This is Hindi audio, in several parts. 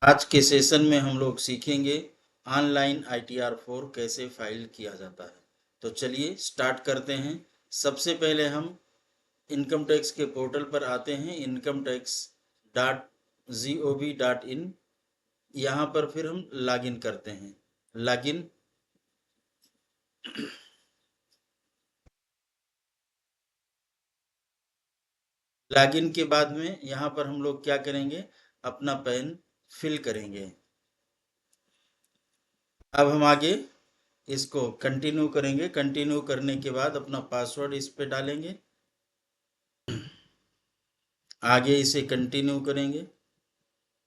आज के सेशन में हम लोग सीखेंगे ऑनलाइन ITR-4 कैसे फाइल किया जाता है। तो चलिए स्टार्ट करते हैं। सबसे पहले हम इनकम टैक्स के पोर्टल पर आते हैं, incometax.gov.in। यहाँ पर फिर हम लॉगिन करते हैं। लॉगिन के बाद में यहाँ पर हम लोग क्या करेंगे, अपना पैन फिल करेंगे। अब हम आगे इसको कंटिन्यू करेंगे। कंटिन्यू करने के बाद अपना पासवर्ड इस पे डालेंगे। आगे इसे कंटिन्यू करेंगे।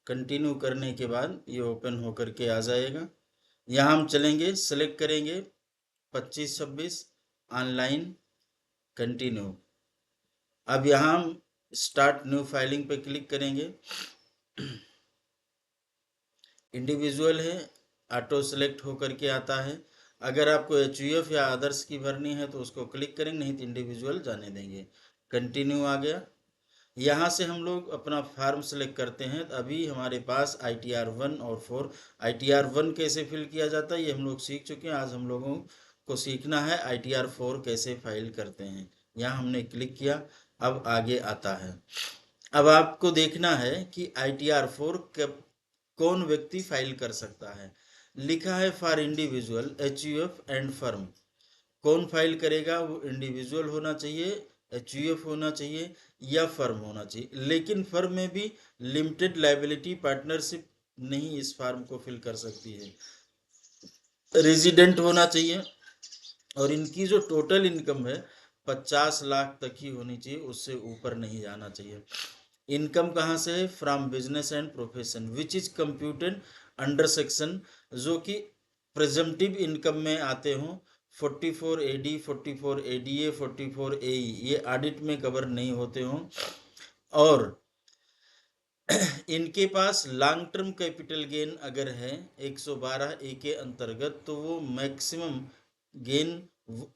कंटिन्यू करने के बाद ये ओपन होकर के आ जाएगा। यहाँ हम चलेंगे, सेलेक्ट करेंगे 25-26 ऑनलाइन कंटिन्यू। अब यहाँ हम स्टार्ट न्यू फाइलिंग पे क्लिक करेंगे। इंडिविजुअल है, ऑटो सेलेक्ट होकर के आता है। अगर आपको HUF या अदर्स की भरनी है तो उसको क्लिक करेंगे, नहीं तो इंडिविजुअल जाने देंगे। कंटिन्यू आ गया। यहाँ से हम लोग अपना फार्म सेलेक्ट करते हैं। अभी हमारे पास ITR-1 और 4। ITR-1 कैसे फिल किया जाता है ये हम लोग सीख चुके हैं। आज हम लोगों को सीखना है ITR-4 कैसे फाइल करते हैं। यहाँ हमने क्लिक किया, अब आगे आता है। अब आपको देखना है कि ITR-4 कौन व्यक्ति फाइल कर सकता है। लिखा है for individual, HUF and firm. कौन फाइल करेगा, वो इंडिविजुअल होना चाहिए, HUF होना चाहिए या फर्म होना चाहिए। लेकिन फर्म में भी लिमिटेड लायबिलिटी पार्टनरशिप नहीं इस फॉर्म को फिल कर सकती है। रेजिडेंट होना चाहिए और इनकी जो टोटल इनकम है 50 लाख तक ही होनी चाहिए, उससे ऊपर नहीं जाना चाहिए। इनकम कहाँ से है, from business and profession which is computed under section, जो कि प्रेजम्पटिव इनकम में आते हों। 44 AD, 44 ADA, 44 AE ये ऑडिट में कवर नहीं होते हों। और इनके पास लॉन्ग टर्म कैपिटल गेन अगर है 112A के अंतर्गत, तो वो मैक्सिमम गेन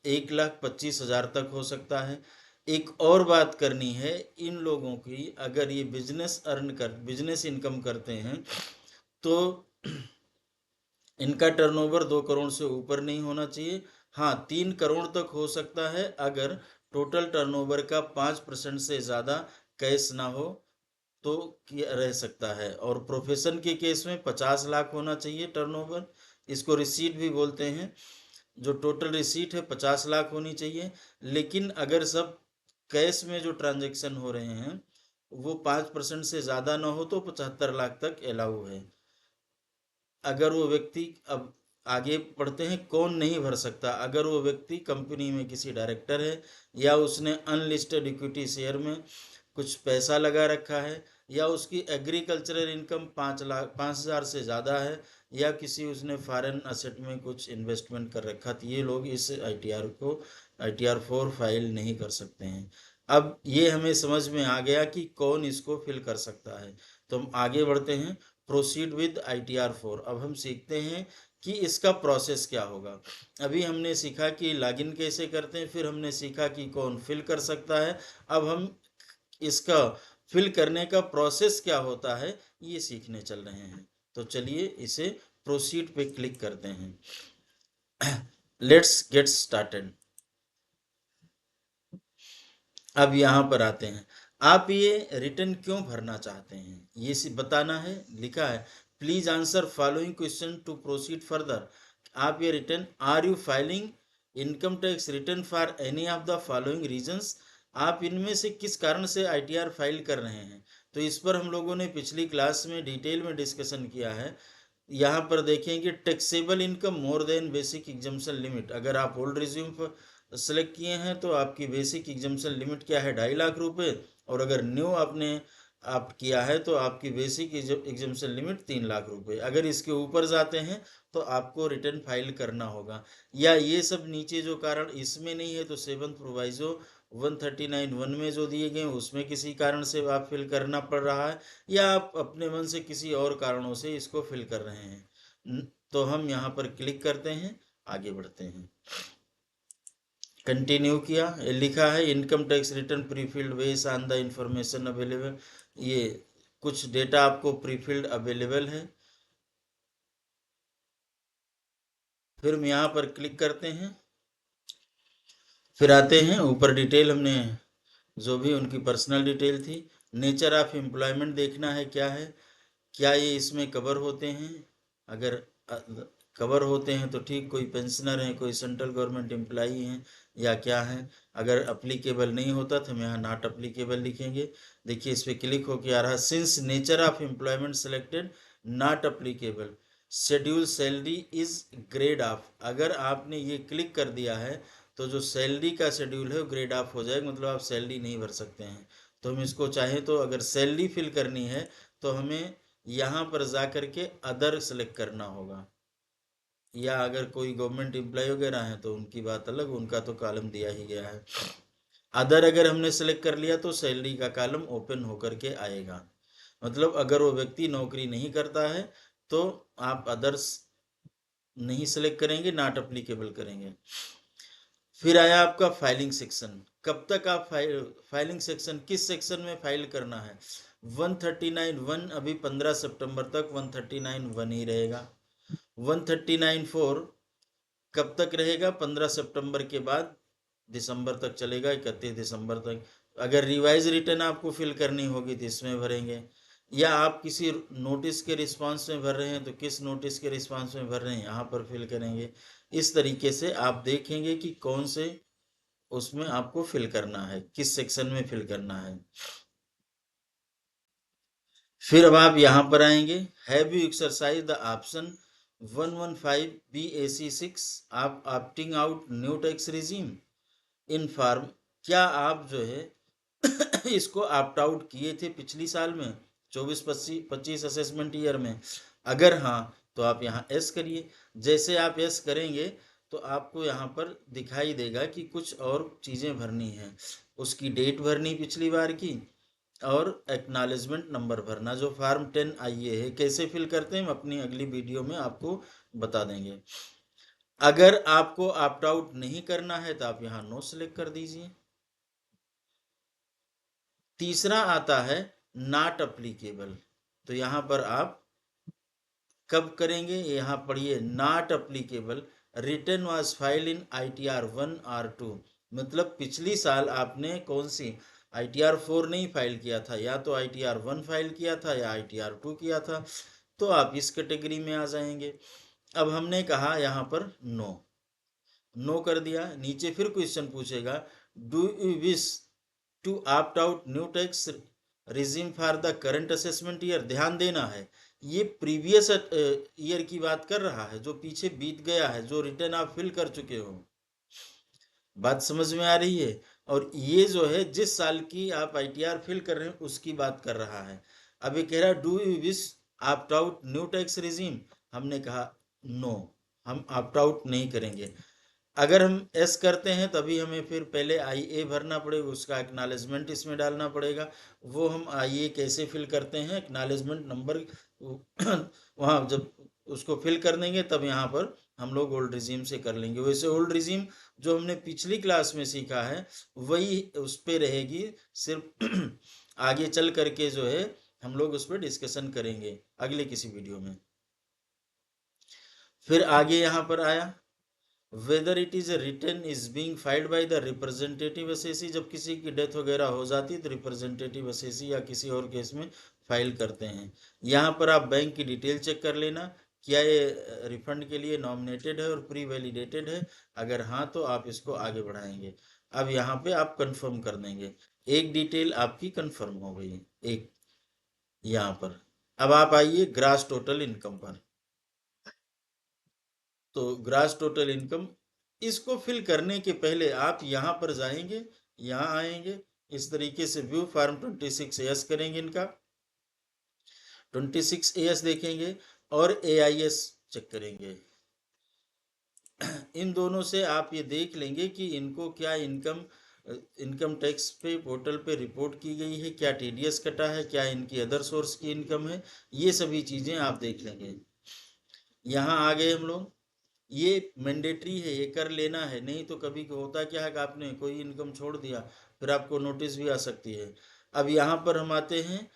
1,25,000 तक हो सकता है। एक और बात करनी है, इन लोगों की अगर ये बिजनेस इनकम करते हैं तो इनका टर्नओवर 2 करोड़ से ऊपर नहीं होना चाहिए। हाँ, 3 करोड़ तक हो सकता है अगर टोटल टर्नओवर का 5% से ज़्यादा कैश ना हो तो किया रह सकता है। और प्रोफेशन के केस में 50 लाख होना चाहिए टर्नओवर, इसको रिसीट भी बोलते हैं। जो टोटल रिसीट है 50 लाख होनी चाहिए। लेकिन अगर सब कैश में जो ट्रांजैक्शन हो रहे हैं वो 5% से ज़्यादा ना हो तो 75 लाख तक अलाउ है। अगर वो व्यक्ति, अब आगे पढ़ते हैं, कौन नहीं भर सकता, अगर वो व्यक्ति कंपनी में किसी डायरेक्टर है या उसने अनलिस्टेड इक्विटी शेयर में कुछ पैसा लगा रखा है या उसकी एग्रीकल्चरल इनकम 5,00,000 से ज़्यादा है या किसी उसने फॉरेन असेट में कुछ इन्वेस्टमेंट कर रखा, तो ये लोग इस ITR-4 फाइल नहीं कर सकते हैं। अब ये हमें समझ में आ गया कि कौन इसको फिल कर सकता है। तो हम आगे बढ़ते हैं, प्रोसीड विद ITR-4। अब हम सीखते हैं कि इसका प्रोसेस क्या होगा। अभी हमने सीखा कि लॉगिन कैसे करते हैं, फिर हमने सीखा कि कौन फिल कर सकता है। अब हम इसका फिल करने का प्रोसेस क्या होता है ये सीखने चल रहे हैं। तो चलिए इसे प्रोसीड पे क्लिक करते हैं। Let's get started. अब यहाँ पर आते हैं, आप ये रिटर्न क्यों भरना चाहते हैं ये बताना है। लिखा है please answer following question to proceed further. आप ये return, are you filing income tax return for any of the following reasons, आप इनमें से किस कारण से ITR फाइल कर रहे हैं। तो इस पर हम लोगों ने पिछली क्लास में डिटेल में डिस्कशन किया है। यहाँ पर देखेंगे taxable income more than basic exemption limit. अगर आप ओल्ड रिज्यूम पर सेलेक्ट किए हैं तो आपकी बेसिक एग्जम्पशन लिमिट क्या है, 2.5 लाख रुपए। और अगर न्यू आपने आप किया है तो आपकी बेसिक एग्जम्पशन लिमिट 3 लाख रुपए। अगर इसके ऊपर जाते हैं तो आपको रिटर्न फाइल करना होगा। या ये सब नीचे जो कारण इसमें नहीं है तो 7th प्रोवाइजो 139(1) में जो दिए गए उसमें किसी कारण से आप फिल करना पड़ रहा है, या आप अपने मन से किसी और कारणों से इसको फिल कर रहे हैं। तो हम यहाँ पर क्लिक करते हैं, आगे बढ़ते हैं। कंटिन्यू किया, लिखा है income tax return pre filled base on the information available. ये कुछ डेटा आपको प्रीफिल्ड अवेलेबल है। फिर हम यहाँ पर क्लिक करते हैं, फिर आते हैं ऊपर डिटेल, हमने जो भी उनकी पर्सनल डिटेल थी, नेचर ऑफ एम्प्लॉयमेंट देखना है क्या है, क्या ये इसमें कवर होते हैं। अगर कवर होते हैं तो ठीक, कोई पेंशनर हैं, कोई सेंट्रल गवर्नमेंट एम्प्लॉई हैं या क्या है। अगर अप्लीकेबल नहीं होता तो हम यहाँ नॉट अप्लीकेबल लिखेंगे। देखिए इस पर क्लिक होके आ रहा है, since nature of employment selected not applicable, schedule salary is grade of. अगर आपने ये क्लिक कर दिया है तो जो सैलरी का शेड्यूल है वो ग्रेड ऑफ हो जाएगा, मतलब आप सैलरी नहीं भर सकते हैं। तो हम इसको चाहें तो अगर सैलरी फिल करनी है तो हमें यहाँ पर जा करके अदर सेलेक्ट करना होगा, या अगर कोई गवर्नमेंट एम्प्लॉय वगैरह है तो उनकी बात अलग, उनका तो कॉलम दिया ही गया है। अदर अगर हमने सेलेक्ट कर लिया तो सैलरी का कॉलम ओपन होकर के आएगा, मतलब अगर वो व्यक्ति नौकरी नहीं करता है तो आप अदर्स नहीं सेलेक्ट करेंगे, नॉट अप्लीकेबल करेंगे। फिर आया आपका फाइलिंग सेक्शन, कब तक आप फाइलिंग सेक्शन किस सेक्शन में फाइल करना है। 139(1) अभी 15 सितंबर तक 139(1) ही रहेगा। 139(4) कब तक रहेगा, 15 सितंबर के बाद दिसंबर तक चलेगा, 31 दिसंबर तक। अगर रिवाइज रिटर्न आपको फिल करनी होगी तो इसमें भरेंगे, या आप किसी नोटिस के रिस्पांस में भर रहे हैं तो किस नोटिस के रिस्पांस में भर रहे हैं यहाँ पर फिल करेंगे। इस तरीके से आप देखेंगे कि कौन से उसमें आपको फिल करना है, किस सेक्शन में फिल करना है। फिर अब आप यहाँ पर आएंगे, have you exercise the option 115BAC6 आप opting out new tax regime in form, क्या आप जो है इसको ऑप्ट आउट किए थे पिछली साल में 24-25 असेसमेंट ईयर में। अगर हाँ तो आप यहाँ एस करिए। जैसे आप एस करेंगे तो आपको यहाँ पर दिखाई देगा कि कुछ और चीज़ें भरनी हैं, उसकी डेट भरनी पिछली बार की, और एक्नॉलेजमेंट नंबर भरना। जो फार्म 10 आईए है कैसे फिल करते हैं हम अपनी अगली वीडियो में आपको बता देंगे। अगर आपको ऑप्ट आउट नहीं करना है तो आप यहाँ नो सेलेक्ट कर दीजिए। तीसरा आता है नॉट अप्लीकेबल, तो यहाँ पर आप कब करेंगे, यहाँ पढ़िए, not applicable return was file in ITR 1 और 2, मतलब पिछली साल आपने कौन सी ITR 4 नहीं फाइल किया था, या तो ITR 1 फाइल किया था या ITR 2 किया था, तो आप इस कैटेगरी में आ जाएंगे। अब हमने कहा यहाँ पर नो, नो कर दिया। नीचे फिर क्वेश्चन पूछेगा, do you wish to opt out new tax regime for the current assessment year. ध्यान देना है, ये प्रीवियस ईयर की बात कर रहा है, जो पीछे बीत गया है, जो रिटर्न आप फिल कर चुके हो। बात समझ में आ रही है। और ये जो है जिस साल की आप ITR फिल कर रहे हैं उसकी बात कर रहा है। अब ये कह रहा है do you wish opt out new tax regime, हमने कहा नो, हम ऑप्ट आउट नहीं करेंगे। अगर हम एस करते हैं तभी हमें फिर पहले IA भरना पड़ेगा, उसका एक्नॉलेजमेंट इसमें डालना पड़ेगा। वो हम IA कैसे फिल करते हैं, एक्नॉलेजमेंट नंबर वहाँ जब उसको फिल कर देंगे तब यहाँ पर हम लोग ओल्ड रिजीम से कर लेंगे। वैसे ओल्ड रिजीम जो हमने पिछली क्लास में सीखा है वही उस पर रहेगी, सिर्फ आगे चल करके जो है हम लोग उस पर डिस्कशन करेंगे अगले किसी वीडियो में। फिर आगे यहाँ पर आया, whether it is return is being filed by the representative assessee, जब किसी की डेथ वगैरह हो जाती है तो रिप्रेजेंटेटिव असेसी या किसी और केस में फाइल करते हैं। यहाँ पर आप बैंक की डिटेल चेक कर लेना, क्या ये रिफंड के लिए नॉमिनेटेड है और प्री वैलिडेटेड है। अगर हाँ तो आप इसको आगे बढ़ाएंगे। अब यहाँ पे आप कंफर्म कर देंगे, एक डिटेल आपकी कंफर्म हो गई, एक यहाँ पर। अब आप आइए ग्रास टोटल इनकम पर। तो ग्रास टोटल इनकम, इसको फिल करने के पहले आप यहाँ पर जाएंगे, यहाँ आएंगे, इस तरीके से व्यू फार्म 26AS करेंगे, इनका 26AS देखेंगे और AIS चेक करेंगे। इन दोनों से आप ये देख लेंगे कि इनको क्या इनकम टैक्स पे पोर्टल पे रिपोर्ट की गई है, क्या TDS कटा है, क्या इनकी अदर सोर्स की इनकम है, ये सभी चीज़ें आप देख लेंगे। यहाँ आ गए हम लोग, ये मैंडेटरी है, ये कर लेना है, नहीं तो कभी होता क्या है कि आपने कोई इनकम छोड़ दिया फिर आपको नोटिस भी आ सकती है। अब यहाँ पर हम आते हैं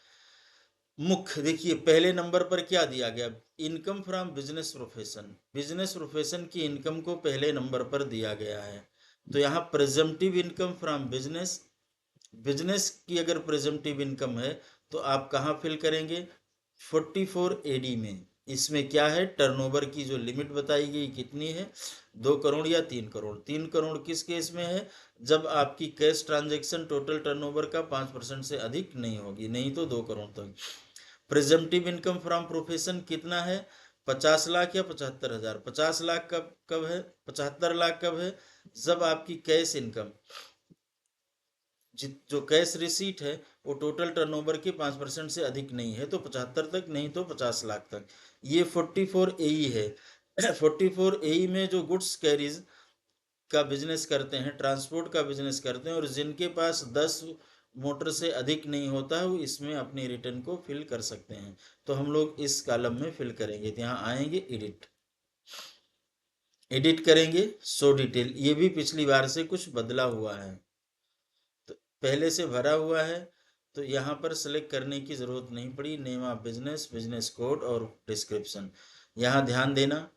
मुख्य देखिए पहले नंबर पर क्या दिया गया, income from business profession, business profession की इनकम को पहले नंबर पर दिया गया है। तो यहाँ presumptive income from business, business की अगर प्रेजम्पटिव इनकम है तो आप कहाँ फिल करेंगे, 44 एडी में। इसमें क्या है, टर्नओवर की जो लिमिट बताई गई कितनी है, 2 करोड़ या 3 करोड़। 3 करोड़ किस केस में है, जब आपकी कैश ट्रांजैक्शन टोटल टर्नओवर का 5% से अधिक नहीं होगी, नहीं तो 2 करोड़ तक। प्रेजम्पटिव इनकम फ्रॉम प्रोफेशन कितना है, 50 लाख या 75,000। 50 लाख कब कब है, 75 लाख कब है, जब आपकी कैश इनकम जो कैश रिसीट है वो टोटल टर्नओवर के 5% से अधिक नहीं है, तो 75 तक, नहीं तो 50 लाख तक। ये 44 एई है। 44 एई में जो गुड्स कैरीज का बिजनेस करते हैं, ट्रांसपोर्ट का बिजनेस करते हैं, और जिनके पास 10 मोटर से अधिक नहीं होता है, वो इसमें अपनी रिटर्न को फिल कर सकते हैं। तो हम लोग इस कॉलम में फिल करेंगे, तो यहाँ आएंगे एडिट, एडिट करेंगे शो डिटेल। ये भी पिछली बार से कुछ बदला हुआ है, तो पहले से भरा हुआ है, तो यहाँ पर सेलेक्ट करने की ज़रूरत नहीं पड़ी। Name of business, business code और डिस्क्रिप्शन। यहाँ ध्यान देना,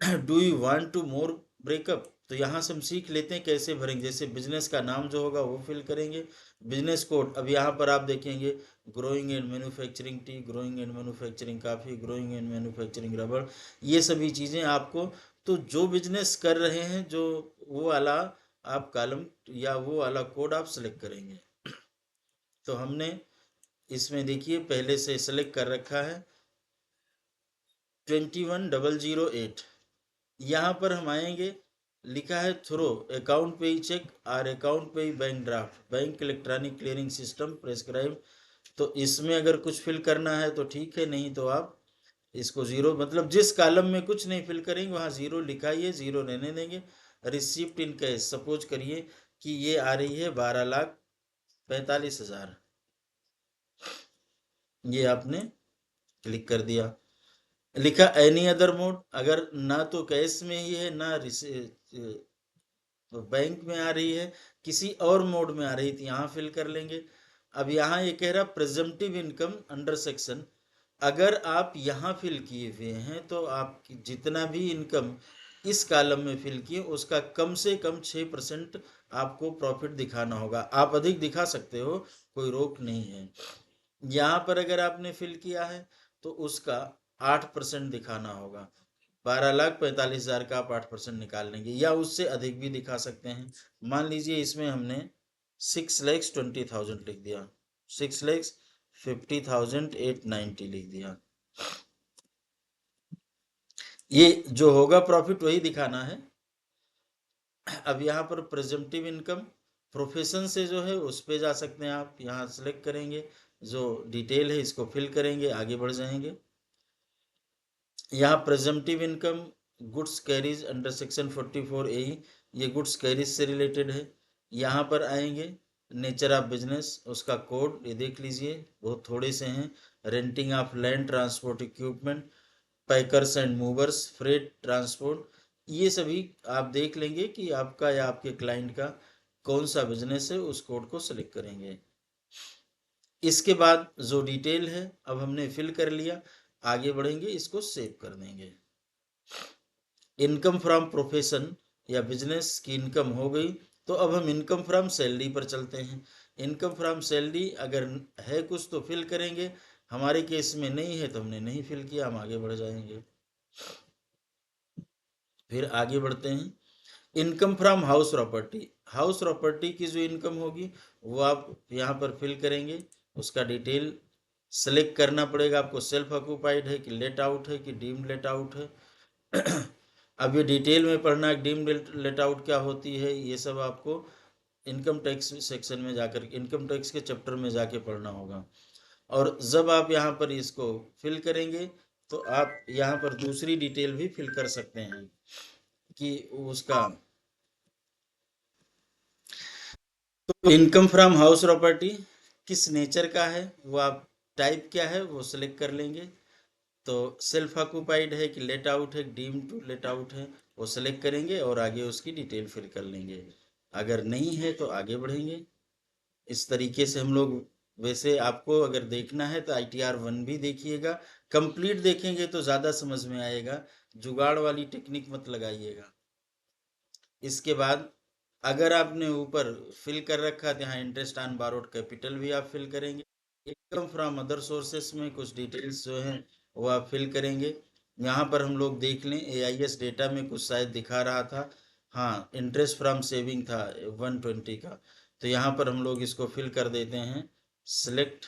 do you want to more breakup, तो यहाँ से हम सीख लेते हैं कैसे भरेंगे। जैसे बिजनेस का नाम जो होगा वो फिल करेंगे, बिजनेस कोड। अब यहाँ पर आप देखेंगे growing and manufacturing T, growing and manufacturing coffee, growing and manufacturing रबड़, ये सभी चीज़ें आपको, तो जो बिजनेस कर रहे हैं जो वो वाला आप कॉलम या वो वाला कोड आप सेलेक्ट करेंगे। तो हमने इसमें देखिए पहले से सेलेक्ट कर रखा है 21008। यहाँ पर हम आएंगे, लिखा है थ्रो अकाउंट पे ही चेक और अकाउंट पे ही bank draft, bank electronic clearing system prescribe. तो इसमें अगर कुछ फिल करना है तो ठीक है, नहीं तो आप इसको जीरो, मतलब जिस कॉलम में कुछ नहीं फिल करेंगे वहाँ जीरो लिखाइए, जीरो रहने देंगे। रिसिप्ट इन कैश, सपोज करिए कि ये आ रही है 12,45,000, ये आपने क्लिक कर दिया। लिखा एनी अदर मोड, अगर ना तो कैश में ही है ना तो बैंक में आ रही है, किसी और मोड में आ रही थी, यहाँ फिल कर लेंगे। अब यहाँ ये कह रहा प्रेजम्पटिव इनकम अंडर सेक्शन, अगर आप यहाँ फिल किए हुए हैं तो आप जितना भी इनकम इस कॉलम में फिल किए उसका कम से कम 6% आपको प्रॉफिट दिखाना होगा। आप अधिक दिखा सकते हो, कोई रोक नहीं है। यहाँ पर अगर आपने फिल किया है तो उसका 8% दिखाना होगा। 12,45,000 का आप 8% निकाल लेंगे, या उससे अधिक भी दिखा सकते हैं। मान लीजिए इसमें हमने 6,20,000 लिख दिया, 6,50,890 लिख दिया। ये जो होगा प्रॉफिट वही दिखाना है। अब यहाँ पर प्रेजेंटिव इनकम प्रोफेशन से जो है उस पे जा सकते हैं आप, यहाँ सेलेक्ट करेंगे, जो डिटेल है इसको फिल करेंगे, आगे बढ़ जाएंगे। यहाँ presumptive income goods carriage under section 44 A, ये गुड्स कैरीज से रिलेटेड है। यहाँ पर आएंगे नेचर ऑफ बिजनेस, उसका कोड ये देख लीजिए, बहुत थोड़े से हैं। Renting of land, transport equipment, packers and movers, freight transport, ये सभी आप देख लेंगे कि आपका या आपके क्लाइंट का कौन सा बिजनेस है, उस कोड को सिलेक्ट करेंगे। इसके बाद जो डिटेल है अब हमने फिल कर लिया, आगे बढ़ेंगे, इसको सेव कर देंगे। इनकम फ्रॉम प्रोफेशन या बिजनेस की इनकम हो गई, तो अब हम इनकम फ्रॉम सैलरी पर चलते हैं। इनकम फ्रॉम सैलरी अगर है कुछ तो फिल करेंगे, हमारे केस में नहीं है तो हमने नहीं फिल किया, हम आगे बढ़ जाएंगे। फिर आगे बढ़ते हैं, income from house property, house property की जो इनकम होगी वो आप यहाँ पर फिल करेंगे, उसका डिटेल सेलेक्ट करना पड़ेगा आपको, सेल्फ ऑक्यूपाइड है कि लेट आउट है कि डीम्ड लेट आउट है। अब ये डिटेल में पढ़ना है डीम्ड लेट आउट क्या होती है, ये सब आपको इनकम टैक्स सेक्शन में जाकर, इनकम टैक्स के चैप्टर में जाके पढ़ना होगा। और जब आप यहाँ पर इसको फिल करेंगे तो आप यहाँ पर दूसरी डिटेल भी फिल कर सकते हैं कि उसका, तो इनकम फ्रॉम हाउस प्रॉपर्टी किस नेचर का है, वो आप टाइप क्या है वो सिलेक्ट कर लेंगे। तो सेल्फ ऑक्यूपाइड है कि लेट आउट है, डीम टू लेट आउट है, वो सेलेक्ट करेंगे और आगे उसकी डिटेल फिल कर लेंगे। अगर नहीं है तो आगे बढ़ेंगे। इस तरीके से हम लोग वैसे आपको अगर देखना है तो ITR 1 भी देखिएगा, कंप्लीट देखेंगे तो ज़्यादा समझ में आएगा, जुगाड़ वाली टेक्निक मत लगाइएगा। इसके बाद अगर आपने ऊपर फिल कर रखा है तो यहाँ इंटरेस्ट ऑन बारोड कैपिटल भी आप फिल करेंगे। इनकम फ्रॉम अदर सोर्सेस में कुछ डिटेल्स जो हैं वो आप फिल करेंगे। यहाँ पर हम लोग देख लें, AIS डेटा में कुछ शायद दिखा रहा था, हाँ इंटरेस्ट फ्रॉम सेविंग था 120 का, तो यहाँ पर हम लोग इसको फिल कर देते हैं। Select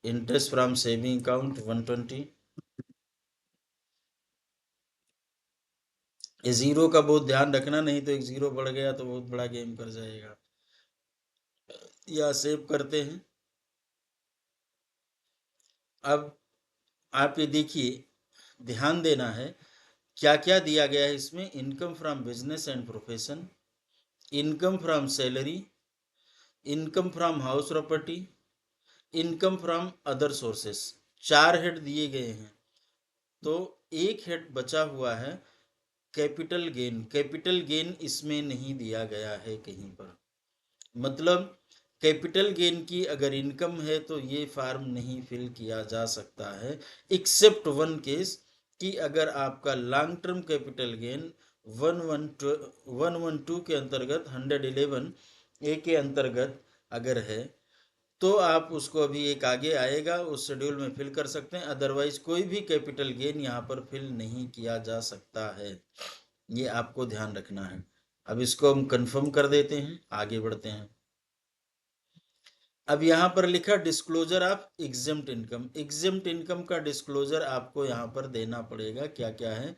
interest from saving account 120। ये जीरो का बहुत ध्यान रखना, नहीं तो एक जीरो बढ़ गया तो बहुत बड़ा गेम कर जाएगा। या सेव करते हैं। अब आप ये देखिए, ध्यान देना है क्या क्या दिया गया है इसमें। Income from business and profession, income from salary, income from house property, income from other sources. 4 head दिए गए हैं, तो एक हेड बचा हुआ है कैपिटल गेन। कैपिटल गेन इसमें नहीं दिया गया है कहीं पर, मतलब कैपिटल गेन की अगर इनकम है तो ये फॉर्म नहीं फिल किया जा सकता है, एक्सेप्ट वन केस, कि अगर आपका लॉन्ग टर्म कैपिटल गेन 112 के अंतर्गत 111 ए के अंतर्गत अगर है तो आप उसको अभी एक आगे आएगा उस शेड्यूल में फिल कर सकते हैं, अदरवाइज कोई भी कैपिटल गेन यहाँ पर फिल नहीं किया जा सकता है। ये आपको ध्यान रखना है। अब इसको हम कंफर्म कर देते हैं, आगे बढ़ते हैं। अब यहाँ पर लिखा disclosure of exempt income. Exempt income का डिस्क्लोजर आपको यहाँ पर देना पड़ेगा, क्या क्या है,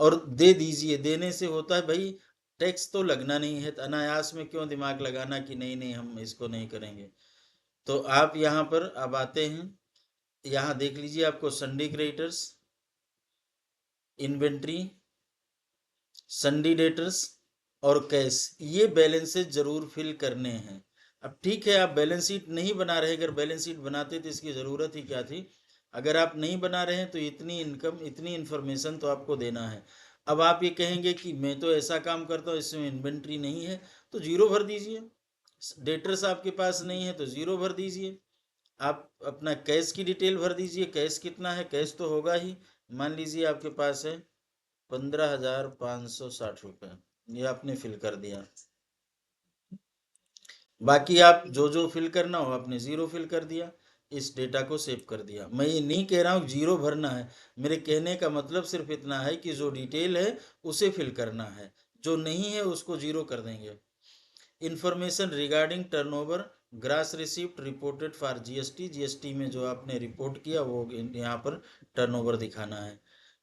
और दे दीजिए। देने से होता है भाई, टैक्स तो लगना नहीं है, अनायास में क्यों दिमाग लगाना कि नहीं नहीं हम इसको नहीं करेंगे। तो आप यहाँ पर अब आते हैं, यहाँ देख लीजिए आपको Sunday creditors, inventory, Sunday debtors और कैश, ये बैलेंसेस जरूर फिल करने हैं। अब ठीक है, आप बैलेंस शीट नहीं बना रहे, अगर बैलेंस शीट बनाते तो इसकी ज़रूरत ही क्या थी। अगर आप नहीं बना रहे हैं तो इतनी इनकम इतनी इन्फॉर्मेशन तो आपको देना है। अब आप ये कहेंगे कि मैं तो ऐसा काम करता हूँ इसमें इन्वेंट्री नहीं है, तो जीरो भर दीजिए। डेटर्स आपके पास नहीं है तो जीरो भर दीजिए। आप अपना कैश की डिटेल भर दीजिए, कैश कितना है, कैश तो होगा ही, मान लीजिए आपके पास है 15,560 रुपये, ये आपने फिल कर दिया। बाकी आप जो जो फिल करना हो आपने जीरो फिल कर दिया, इस डेटा को सेव कर दिया। मैं ये नहीं कह रहा हूँ जीरो भरना है, मेरे कहने का मतलब सिर्फ इतना है कि जो डिटेल है उसे फिल करना है, जो नहीं है उसको जीरो कर देंगे। Information regarding turnover, grass receipt reported for GST, GST में जो आपने रिपोर्ट किया वो यहाँ पर टर्नओवर दिखाना है।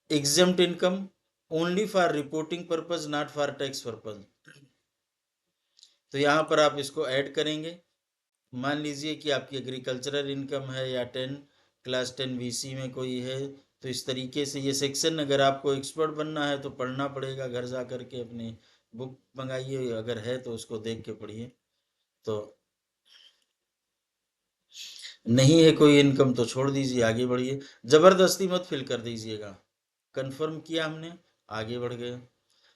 Exempt income only for reporting purpose, not for tax purpose, तो यहाँ पर आप इसको ऐड करेंगे। मान लीजिए कि आपकी एग्रीकल्चरल इनकम है या 10 क्लास 10 VC में कोई है, तो इस तरीके से ये सेक्शन, अगर आपको एक्सपर्ट बनना है तो पढ़ना पड़ेगा, घर जा करके अपनी बुक मंगाइए, अगर है तो उसको देख के पढ़िए। तो नहीं है कोई इनकम तो छोड़ दीजिए, आगे बढ़िए, जबरदस्ती मत फिल कर दीजिएगा। कंफर्म किया हमने, आगे बढ़ गए।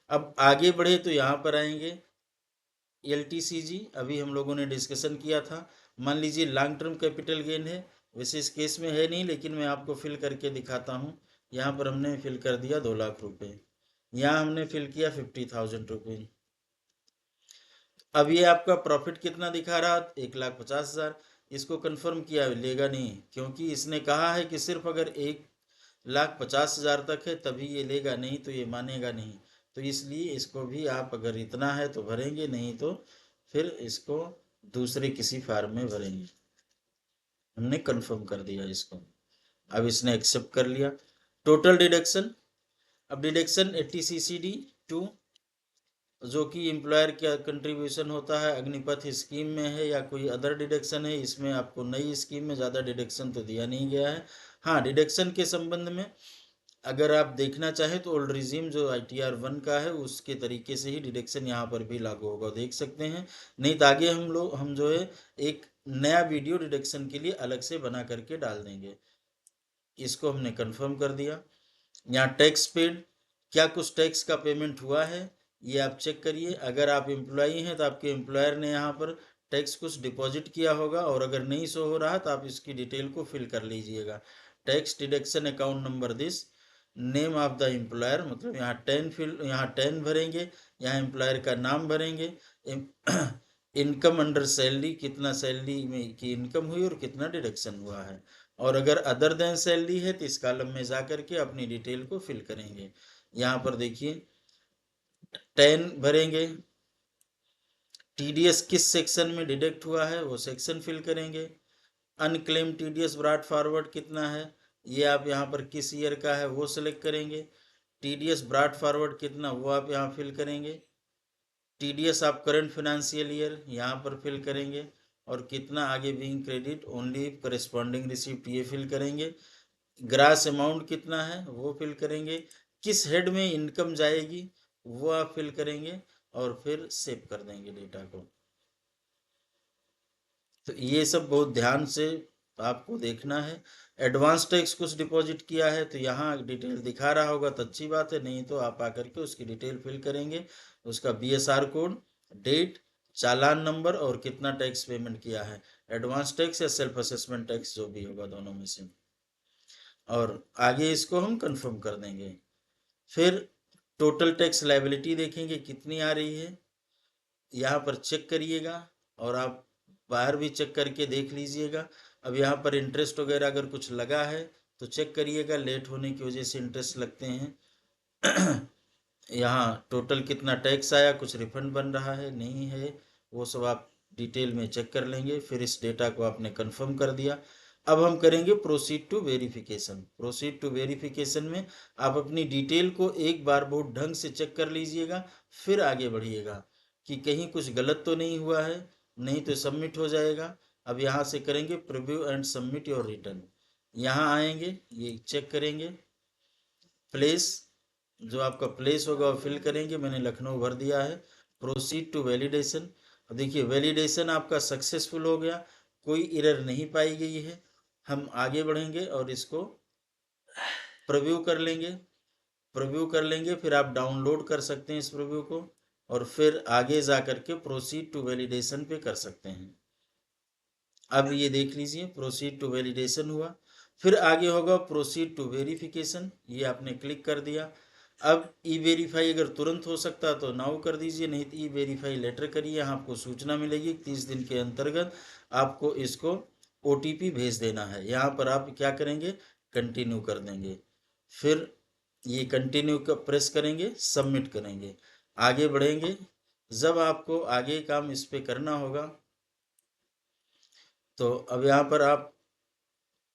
अब आगे बढ़े तो यहाँ पर आएंगे LTCG, अभी हम लोगों ने डिस्कशन किया था। मान लीजिए लॉन्ग टर्म कैपिटल गेन है, वैसे इस केस में है नहीं, लेकिन मैं आपको फिल करके दिखाता हूँ। यहाँ पर हमने फिल कर दिया 2 लाख रुपए, यहाँ हमने फिल किया 50,000 रुपये। अब ये आपका प्रॉफिट कितना दिखा रहा, 1,50,000। इसको कंफर्म किया, लेगा नहीं, क्योंकि इसने कहा है कि सिर्फ अगर 1,50,000 तक है तभी ये लेगा, नहीं तो ये मानेगा नहीं। तो इसलिए इसको भी आप अगर इतना है तो भरेंगे, नहीं तो फिर इसको दूसरे किसी फार्म में भरेंगे। हमने कंफर्म कर दिया इसको, अब इसने एक्सेप्ट कर लिया। टोटल डिडक्शन, अब डिडक्शन 80CCD 2, जो कि एम्प्लॉयर का कंट्रीब्यूशन होता है, अग्निपथ स्कीम में है या कोई अदर डिडक्शन है, इसमें आपको नई स्कीम में ज़्यादा डिडक्शन तो दिया नहीं गया है। हाँ, डिडक्शन के संबंध में अगर आप देखना चाहें तो ओल्ड रिजीम जो ITR 1 का है उसके तरीके से ही डिडक्शन यहाँ पर भी लागू होगा, देख सकते हैं। नहीं तो आगे हम जो है एक नया वीडियो डिडक्शन के लिए अलग से बना करके डाल देंगे। इसको हमने कंफर्म कर दिया। यहाँ टैक्स पेड, क्या कुछ टैक्स का पेमेंट हुआ है ये आप चेक करिए। अगर आप एम्प्लॉई हैं तो आपके एम्प्लॉयर ने यहाँ पर टैक्स कुछ डिपॉजिट किया होगा, और अगर नहीं शो हो रहा तो आप इसकी डिटेल को फिल कर लीजिएगा। Tax deduction account number this, name of the employer, मतलब यहाँ 10 भरेंगे, यहाँ एम्प्लॉयर का नाम भरेंगे, इनकम अंडर सैलरी, कितना सैलरी में की इनकम हुई और कितना डिडक्शन हुआ है, और अगर अदर देन सैलरी है तो इस कॉलम में जा करके अपनी डिटेल को फिल करेंगे। यहाँ पर देखिए 10 भरेंगे, टीडीएस किस सेक्शन में डिडक्ट हुआ है वो सेक्शन फिल करेंगे, अनक्लेम टीडीएस ब्रॉट फॉरवर्ड कितना है, ये आप यहाँ पर किस ईयर का है वो सिलेक्ट करेंगे, टीडीएस ब्रॉट फॉरवर्ड कितना वो आप यहाँ फिल करेंगे, टीडीएस आप करंट फाइनेंशियल ईयर यहाँ पर फिल करेंगे, और कितना आगे being credit only corresponding receipt ये फिल करेंगे, ग्रास अमाउंट कितना है वो फिल करेंगे, किस हेड में इनकम जाएगी वो आप फिल करेंगे, और फिर सेव कर देंगे डेटा को। तो ये सब बहुत ध्यान से आपको देखना है। एडवांस टैक्स कुछ डिपॉजिट किया है तो यहाँ डिटेल दिखा रहा होगा तो अच्छी बात है, नहीं तो आप आकर के उसकी डिटेल फिल करेंगे, उसका बीएसआर कोड, डेट, चालान नंबर और कितना टैक्स पेमेंट किया है, एडवांस टैक्स या सेल्फ असेसमेंट टैक्स जो भी होगा दोनों में से, और आगे इसको हम कंफर्म कर देंगे। फिर टोटल टैक्स लायबिलिटी देखेंगे कितनी आ रही है, यहाँ पर चेक करिएगा, और आप बाहर भी चेक करके देख लीजिएगा। अब यहाँ पर इंटरेस्ट वगैरह अगर कुछ लगा है तो चेक करिएगा, लेट होने की वजह से इंटरेस्ट लगते हैं। यहाँ टोटल कितना टैक्स आया, कुछ रिफंड बन रहा है नहीं है, वो सब आप डिटेल में चेक कर लेंगे। फिर इस डेटा को आपने कंफर्म कर दिया। अब हम करेंगे proceed to verification. Proceed to verification में आप अपनी डिटेल को एक बार बहुत ढंग से चेक कर लीजिएगा, फिर आगे बढ़िएगा कि कहीं कुछ गलत तो नहीं हुआ है, नहीं तो सबमिट हो जाएगा। अब यहाँ से करेंगे preview and submit your return, यहाँ आएंगे, ये चेक करेंगे, प्लेस, जो आपका प्लेस होगा वो फिल करेंगे, मैंने लखनऊ भर दिया है। प्रोसीड टू वैलिडेशन, देखिए वैलिडेशन आपका सक्सेसफुल हो गया, कोई एरर नहीं पाई गई है। हम आगे बढ़ेंगे और इसको प्रीव्यू कर लेंगे, प्रीव्यू कर लेंगे, फिर आप डाउनलोड कर सकते हैं इस प्रीव्यू को, और फिर आगे जा कर के प्रोसीड टू वैलिडेशन पे कर सकते हैं। अब ये देख लीजिए प्रोसीड टू वैलिडेशन हुआ, फिर आगे होगा प्रोसीड टू वेरिफिकेशन, ये आपने क्लिक कर दिया। अब ई वेरीफाई अगर तुरंत हो सकता तो नाउ कर दीजिए, नहीं तो ई वेरीफाई लेटर करिए, यहाँ आपको सूचना मिलेगी 30 दिन के अंतर्गत आपको इसको ओटीपी भेज देना है। यहाँ पर आप क्या करेंगे, कंटिन्यू कर देंगे, फिर ये कंटिन्यू का प्रेस करेंगे, सबमिट करेंगे, आगे बढ़ेंगे। जब आपको आगे काम इस पे करना होगा तो अब यहाँ पर आप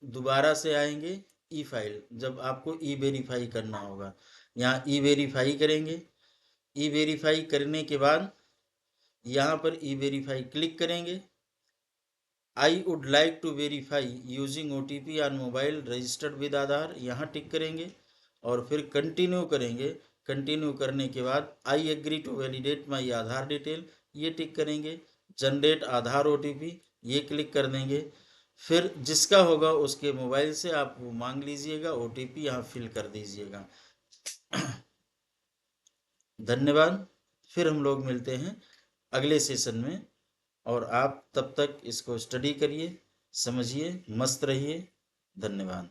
दोबारा से आएंगे ई फाइल, जब आपको ई वेरीफाई करना होगा, यहाँ ई वेरीफाई करेंगे। ई वेरीफाई करने के बाद यहाँ पर ई वेरीफाई क्लिक करेंगे, I would like to verify using OTP on mobile registered with Aadhaar, यहाँ टिक करेंगे और फिर कंटिन्यू करेंगे। कंटिन्यू करने के बाद I agree to validate my Aadhaar detail, ये टिक करेंगे। जनरेट आधार OTP, ये क्लिक कर देंगे। फिर जिसका होगा उसके मोबाइल से आप वो मांग लीजिएगा, OTP यहाँ फिल कर दीजिएगा। धन्यवाद। फिर हम लोग मिलते हैं अगले सेशन में, और आप तब तक इसको स्टडी करिए, समझिए, मस्त रहिए। धन्यवाद।